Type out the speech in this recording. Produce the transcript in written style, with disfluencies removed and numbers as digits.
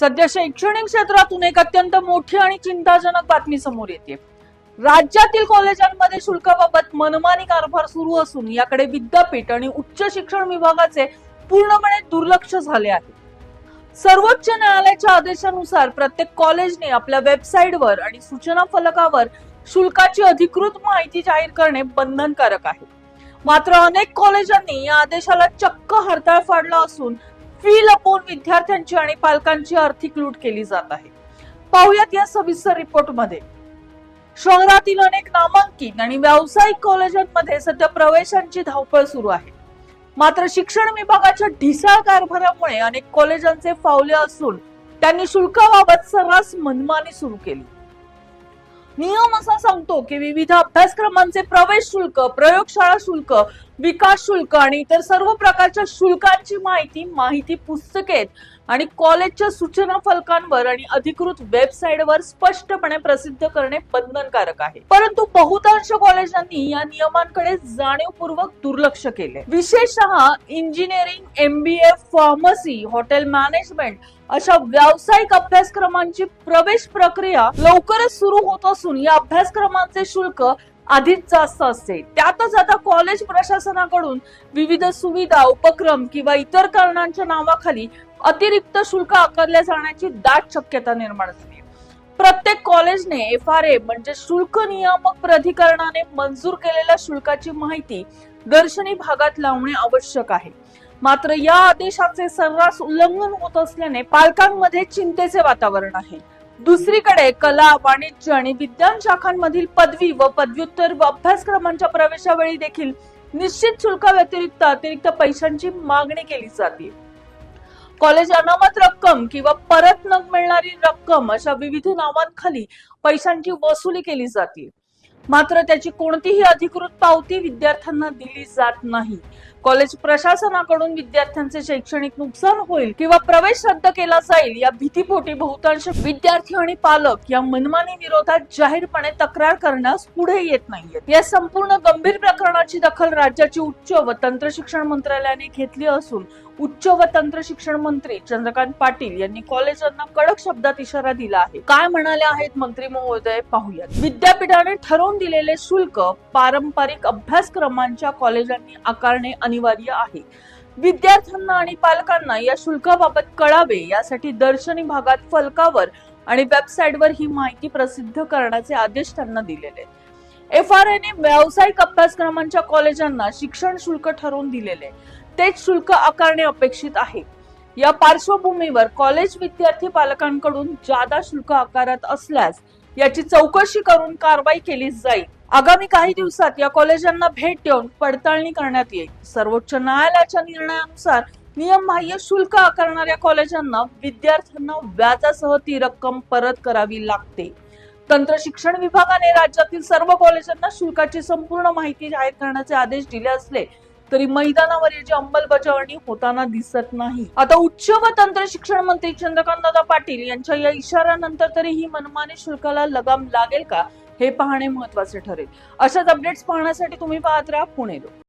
सध्या शैक्षणिक क्षेत्रातून एक अत्यंत मोठी आणि चिंताजनक बातमी समोर येते। राज्यातील कॉलेजांमध्ये शुल्काबाबत मनमानी कारभार सुरू असून याकडे विद्यापीठ आणि उच्च शिक्षण विभागाचे पूर्णपणे दुर्लक्ष झाले आहे। सर्वोच्च न्यायालयाच्या आदेशानुसार प्रत्येक कॉलेजने आपल्या वेबसाईटवर आणि सूचना फलकावर शुल्काची अधिकृत माहिती जाहीर करणे बंधनकारक आहे। मात्र अनेक कॉलेजांनी या आदेशाला चक्क हरताळ फाडला असून फी लपवून विद्यार्थ्यांची आणि पालकांची आर्थिक लूट केली जात आहे। पाहुयात या सविस्तर रिपोर्टमध्ये। शहरातील अनेक नामांकित आणि व्यावसायिक कॉलेजांमध्ये सध्या प्रवेशांची धावपळ सुरू आहे। मात्र शिक्षण विभागाच्या ढिसाळ कारभारामुळे अनेक कॉलेजांचे फावले असून त्यांनी शुल्काबाबत सर्रास मनमानी सुरू केली। नियम असा सांगतो की विविध अभ्यासक्रमांचे प्रवेश शुल्क, प्रयोगशाळा शुल्क, विकास शुल्क आणि इतर सर्व प्रकारच्या शुल्कांची माहिती पुस्तकेत आणि कॉलेजच्या सूचना फलकांवर आणि अधिकृत वेबसाईटवर स्पष्टपणे प्रसिद्ध करणे बंधनकारक आहे। परंतु बहुतांश कॉलेजांनी या नियमांकडे जाणीवपूर्वक दुर्लक्ष केले। विशेषतः engineering, MBA, pharmacy, hotel management अशा व्यावसायिक अभ्यासक्रमांची प्रवेश प्रक्रिया लवकरच सुरू होत असून या अभ्यासक्रमांचे शुल्क आधीच जास्त असते। त्यातच आता कॉलेज प्रशासनाकडून विविध सुविधा, उपक्रम किंवा इतर कारणांच्या नावाखाली अतिरिक्त शुल्क आकारले जाण्याची दाट शक्यता निर्माण झाली। प्रत्येक कॉलेजने FRA म्हणजे शुल्क नियामक प्राधिकरणाने मंजूर केलेल्या शुल्काची माहिती दर्शनी भागात लावणे आवश्यक आहे। मात्र या आदेशाचे सर्रास उल्लंघन होत असल्याने पालकांमध्ये चिंतेचे वातावरण आहे। दुसरीकडे कला, वाणिज्य आणि विज्ञान शाखांमधील पदवी व पदव्युत्तर अभ्यासक्रमांच्या प्रवेशावेळी देखील निश्चित शुल्काव्यतिरिक्त अतिरिक्त पैशांची मागणी केली जाते। कॉलेज अनामत रक्कम किंवा परत न मिळणारी रक्कम अशा विविध नावांखाली पैशांची वसुली केली जाते। मात्र त्याची कोणतीही अधिकृत पावती विद्यार्थ्यांना दिली जात नाही। कॉलेज प्रशासनाकडून विद्यार्थ्यांचे शैक्षणिक नुकसान होईल किंवा प्रवेश रद्द केला जाईल या भीतीपोटी बहुतांश विद्यार्थी आणि पालक या मनमानी विरोधात जाहीरपणे तक्रार करण्यास पुढे येत नाहीयेत। या संपूर्ण गंभीर प्रकरणाची दखल राज्याची उच्च व तंत्र शिक्षण मंत्रालयाने घेतली असून उच्च व तंत्र शिक्षण मंत्री चंद्रकांत पाटील यांनी कॉलेजांना कडक शब्दात इशारा दिला आहे। काय म्हणाले आहेत मंत्री महोदय पाहूयात। विद्यापीठाने ठरवून दिलेले शुल्क पारंपरिक अभ्यासक्रमांच्या कॉलेजांनी आकारणे अनिवार्य आहे। विद्यार्थ्यांना आणि पालकांना या शुल्काबाबत कळावे यासाठी दर्शनी भागात फलकावर आणि वेबसाईटवर ही माहिती प्रसिद्ध करण्याचे आदेश त्यांना दिलेले। FRA ने व्यावसायिक अभ्यासक्रमांच्या कॉलेजांना शिक्षण शुल्क ठरवून दिलेले तेच शुल्क आकारणे अपेक्षित आहे। या पार्श्वभूमीवर कॉलेज विद्यार्थी पालकांकडून जादा शुल्क आकारत असल्यास याची चौकशी करून कारवाई केली जाईल। आगामी काही दिवसात या कॉलेजांना भेट देऊन पडताळणी करण्यात येईल। सर्वोच्च न्यायालयाच्या निर्णयानुसार नियमबाह्य शुल्क आकारणाऱ्या कॉलेजांना विद्यार्थ्यांना व्याजासह ती रक्कम परत करावी लागते। तंत्र शिक्षण विभागाने राज्यातील सर्व कॉलेजांना शुल्काची संपूर्ण माहिती जाहीर करण्याचे आदेश दिले असले तरी मैदानावर याची अंमलबजावणी होताना दिसत नाही। आता उच्च व तंत्र शिक्षण मंत्री चंद्रकांत पाटील यांच्या या इशाऱ्यानंतर तरी ही मनमानी शुल्काला लगाम लागेल का हे पाहणे महत्त्वाचे ठरेल। अशाच अपडेट्स पाहण्यासाठी तुम्ही पाहत राहा पुणे लोक।